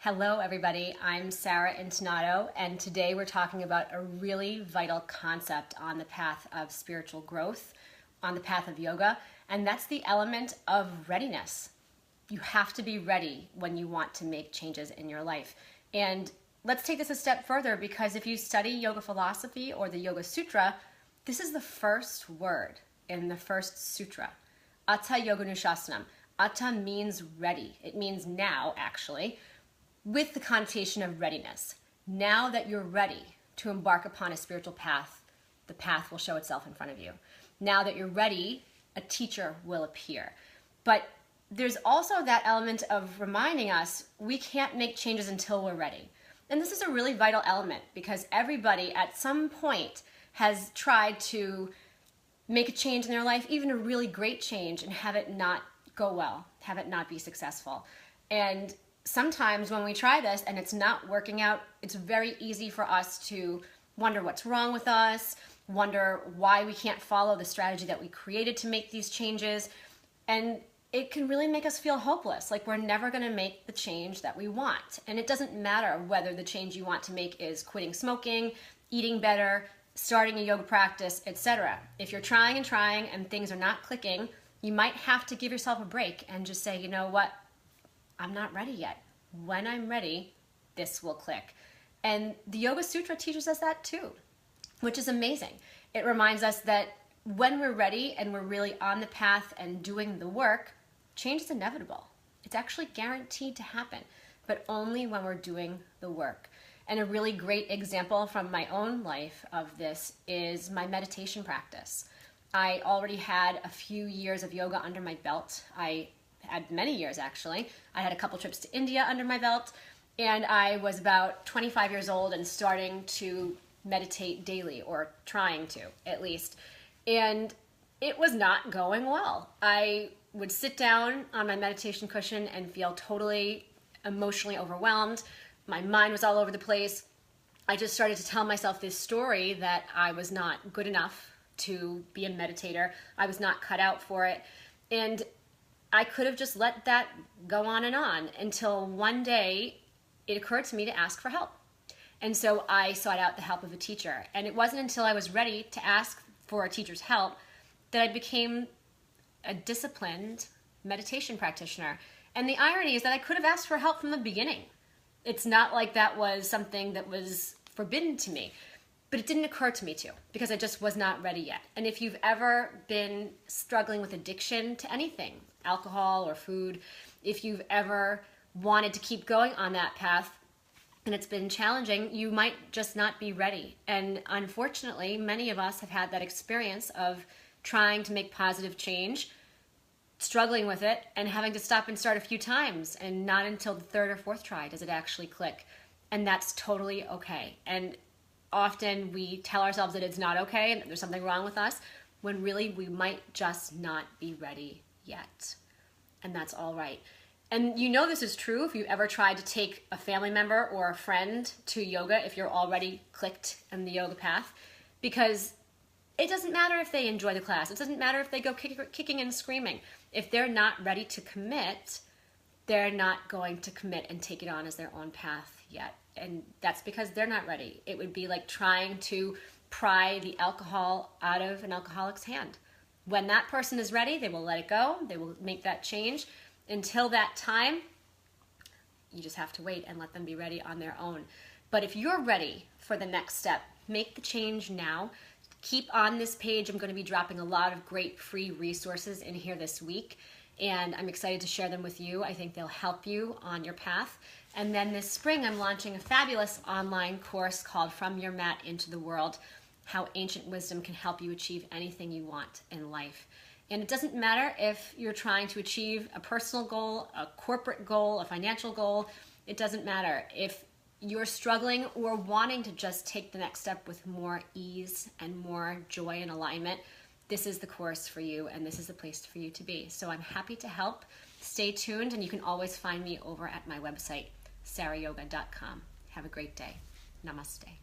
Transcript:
Hello everybody, I'm Sarah Intonato, and today we're talking about a really vital concept on the path of spiritual growth, on the path of yoga, and that's the element of readiness. You have to be ready when you want to make changes in your life. And let's take this a step further, because if you study yoga philosophy or the Yoga Sutra, this is the first word in the first sutra, Atha Yoganushasana. Atha means ready. It means now, actually, with the connotation of readiness. Now that you're ready to embark upon a spiritual path, the path will show itself in front of you. Now that you're ready, a teacher will appear. But there's also that element of reminding us we can't make changes until we're ready. And this is a really vital element, because everybody at some point has tried to make a change in their life, even a really great change, and have it not go well, have it not be successful. And sometimes when we try this and it's not working out, it's very easy for us to wonder what's wrong with us, wonder why we can't follow the strategy that we created to make these changes. And it can really make us feel hopeless, like we're never going to make the change that we want. And it doesn't matter whether the change you want to make is quitting smoking, eating better, starting a yoga practice, etc. If you're trying and things are not clicking, you might have to give yourself a break and just say, you know what? I'm not ready yet. When I'm ready, this will click. And the Yoga Sutra teaches us that too, which is amazing. It reminds us that when we're ready and we're really on the path and doing the work, change is inevitable. It's actually guaranteed to happen, but only when we're doing the work. And a really great example from my own life of this is my meditation practice. I already had a few years of yoga under my belt. I had many years, actually. I had a couple trips to India under my belt, and I was about 25 years old and starting to meditate daily, or trying to, at least. And it was not going well. I would sit down on my meditation cushion and feel totally emotionally overwhelmed. My mind was all over the place. I just started to tell myself this story that I was not good enough to be a meditator. I was not cut out for it. And I could have just let that go on until one day it occurred to me to ask for help. And so I sought out the help of a teacher. And it wasn't until I was ready to ask for a teacher's help that I became a disciplined meditation practitioner. And the irony is that I could have asked for help from the beginning. It's not like that was something that was forbidden to me. But it didn't occur to me to, because I just was not ready yet. And if you've ever been struggling with addiction to anything, alcohol or food, if you've ever wanted to keep going on that path and it's been challenging, you might just not be ready. And unfortunately, many of us have had that experience of trying to make positive change, struggling with it, and having to stop and start a few times, and not until the third or fourth try does it actually click. And that's totally okay. And often we tell ourselves that it's not okay and that there's something wrong with us, when really we might just not be ready yet. And that's all right. And you know this is true if you ever tried to take a family member or a friend to yoga if you're already clicked in the yoga path, because it doesn't matter if they enjoy the class. It doesn't matter if they go kicking and screaming. If they're not ready to commit, they're not going to commit and take it on as their own path yet. And that's because they're not ready. It would be like trying to pry the alcohol out of an alcoholic's hand. When that person is ready, they will let it go. They will make that change. Until that time, you just have to wait and let them be ready on their own. But if you're ready for the next step, make the change now. Keep on this page. I'm going to be dropping a lot of great free resources in here this week, and I'm excited to share them with you. I think they'll help you on your path. And then this spring, I'm launching a fabulous online course called From Your Mat into the World, How Ancient Wisdom Can Help You Achieve Anything You Want in Life. And it doesn't matter if you're trying to achieve a personal goal, a corporate goal, a financial goal. It doesn't matter. If you're struggling or wanting to just take the next step with more ease and more joy and alignment, this is the course for you, and this is the place for you to be. So I'm happy to help. Stay tuned, and you can always find me over at my website, sarahyoga.com. Have a great day. Namaste.